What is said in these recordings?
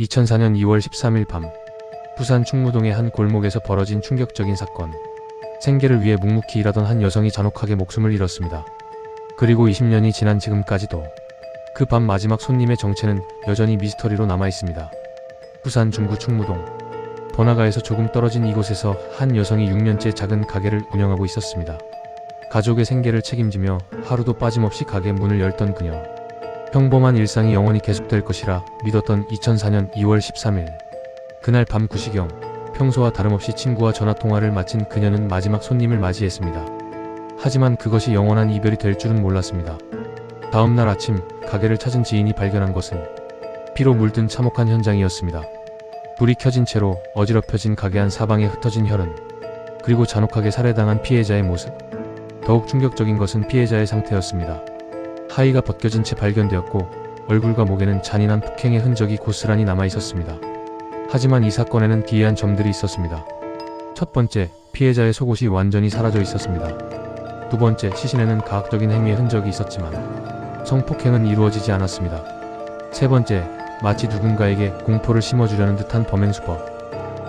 2004년 2월 13일 밤 부산 충무동의 한 골목에서 벌어진 충격적인 사건. 생계를 위해 묵묵히 일하던 한 여성이 잔혹하게 목숨을 잃었습니다. 그리고 20년이 지난 지금까지도 그 밤 마지막 손님의 정체는 여전히 미스터리로 남아있습니다. 부산 중구 충무동 번화가에서 조금 떨어진 이곳에서 한 여성이 6년째 작은 가게를 운영하고 있었습니다. 가족의 생계를 책임지며 하루도 빠짐없이 가게 문을 열던 그녀. 평범한 일상이 영원히 계속될 것이라 믿었던 2004년 2월 13일 그날 밤 9시경 평소와 다름없이 친구와 전화통화를 마친 그녀는 마지막 손님을 맞이했습니다. 하지만 그것이 영원한 이별이 될 줄은 몰랐습니다. 다음날 아침 가게를 찾은 지인이 발견한 것은 피로 물든 참혹한 현장이었습니다. 불이 켜진 채로 어지럽혀진 가게 안 사방에 흩어진 혈흔, 그리고 잔혹하게 살해당한 피해자의 모습. 더욱 충격적인 것은 피해자의 상태였습니다. 하의가 벗겨진 채 발견되었고 얼굴과 목에는 잔인한 폭행의 흔적이 고스란히 남아있었습니다. 하지만 이 사건에는 기이한 점들이 있었습니다. 첫 번째, 피해자의 속옷이 완전히 사라져 있었습니다. 두 번째, 시신에는 가학적인 행위의 흔적이 있었지만 성폭행은 이루어지지 않았습니다. 세 번째, 마치 누군가에게 공포를 심어주려는 듯한 범행 수법.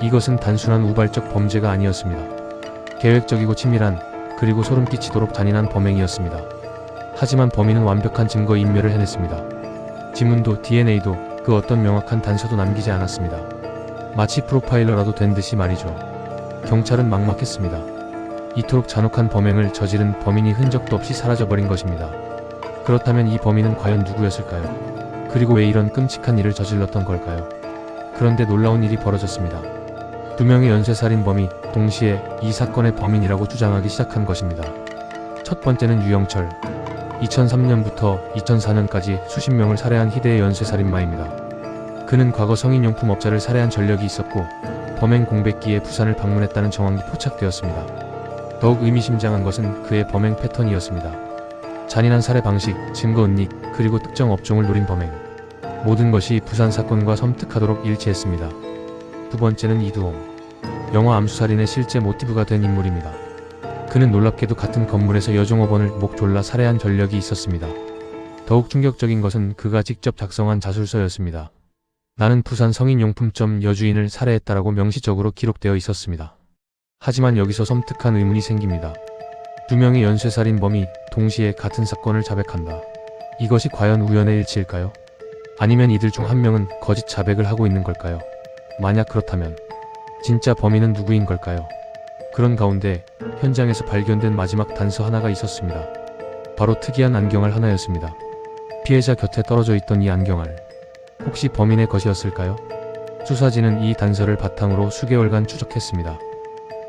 이것은 단순한 우발적 범죄가 아니었습니다. 계획적이고 치밀한, 그리고 소름 끼치도록 잔인한 범행이었습니다. 하지만 범인은 완벽한 증거 인멸을 해냈습니다. 지문도 DNA도 그 어떤 명확한 단서도 남기지 않았습니다. 마치 프로파일러라도 된 듯이 말이죠. 경찰은 막막했습니다. 이토록 잔혹한 범행을 저지른 범인이 흔적도 없이 사라져버린 것입니다. 그렇다면 이 범인은 과연 누구였을까요? 그리고 왜 이런 끔찍한 일을 저질렀던 걸까요? 그런데 놀라운 일이 벌어졌습니다. 두 명의 연쇄살인범이 동시에 이 사건의 범인이라고 주장하기 시작한 것입니다. 첫 번째는 유영철. 2003년부터 2004년까지 수십 명을 살해한 희대의 연쇄살인마입니다. 그는 과거 성인용품 업자를 살해한 전력이 있었고 범행 공백기에 부산을 방문했다는 정황이 포착되었습니다. 더욱 의미심장한 것은 그의 범행 패턴이었습니다. 잔인한 살해 방식, 증거 은닉, 그리고 특정 업종을 노린 범행. 모든 것이 부산 사건과 섬뜩하도록 일치했습니다. 두 번째는 이두홍. 영화 암수살인의 실제 모티브가 된 인물입니다. 그는 놀랍게도 같은 건물에서 여종업원을 목 졸라 살해한 전력이 있었습니다. 더욱 충격적인 것은 그가 직접 작성한 자술서였습니다. 나는 부산 성인용품점 여주인을 살해했다라고 명시적으로 기록되어 있었습니다. 하지만 여기서 섬뜩한 의문이 생깁니다. 두 명의 연쇄살인범이 동시에 같은 사건을 자백한다. 이것이 과연 우연의 일치일까요? 아니면 이들 중 한 명은 거짓 자백을 하고 있는 걸까요? 만약 그렇다면 진짜 범인은 누구인 걸까요? 그런 가운데 현장에서 발견된 마지막 단서 하나가 있었습니다. 바로 특이한 안경알 하나였습니다. 피해자 곁에 떨어져 있던 이 안경알. 혹시 범인의 것이었을까요? 수사진은 이 단서를 바탕으로 수개월간 추적했습니다.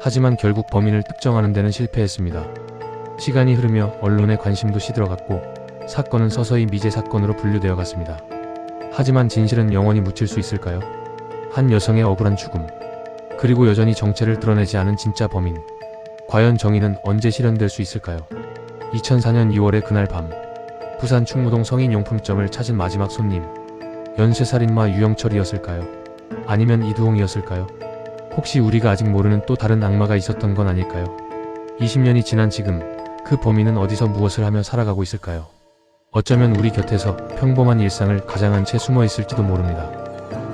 하지만 결국 범인을 특정하는 데는 실패했습니다. 시간이 흐르며 언론의 관심도 시들어갔고 사건은 서서히 미제 사건으로 분류되어 갔습니다. 하지만 진실은 영원히 묻힐 수 있을까요? 한 여성의 억울한 죽음, 그리고 여전히 정체를 드러내지 않은 진짜 범인. 과연 정의는 언제 실현될 수 있을까요? 2004년 2월의 그날 밤 부산 충무동 성인용품점을 찾은 마지막 손님. 연쇄살인마 유영철이었을까요? 아니면 이두홍이었을까요? 혹시 우리가 아직 모르는 또 다른 악마가 있었던 건 아닐까요? 20년이 지난 지금 그 범인은 어디서 무엇을 하며 살아가고 있을까요? 어쩌면 우리 곁에서 평범한 일상을 가장한 채 숨어 있을지도 모릅니다.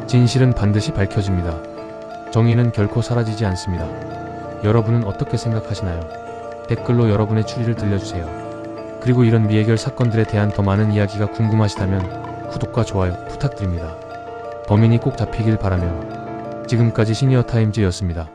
진실은 반드시 밝혀집니다. 정의는 결코 사라지지 않습니다. 여러분은 어떻게 생각하시나요? 댓글로 여러분의 추리를 들려주세요. 그리고 이런 미해결 사건들에 대한 더 많은 이야기가 궁금하시다면 구독과 좋아요 부탁드립니다. 범인이 꼭 잡히길 바라며 지금까지 시니어타임즈였습니다.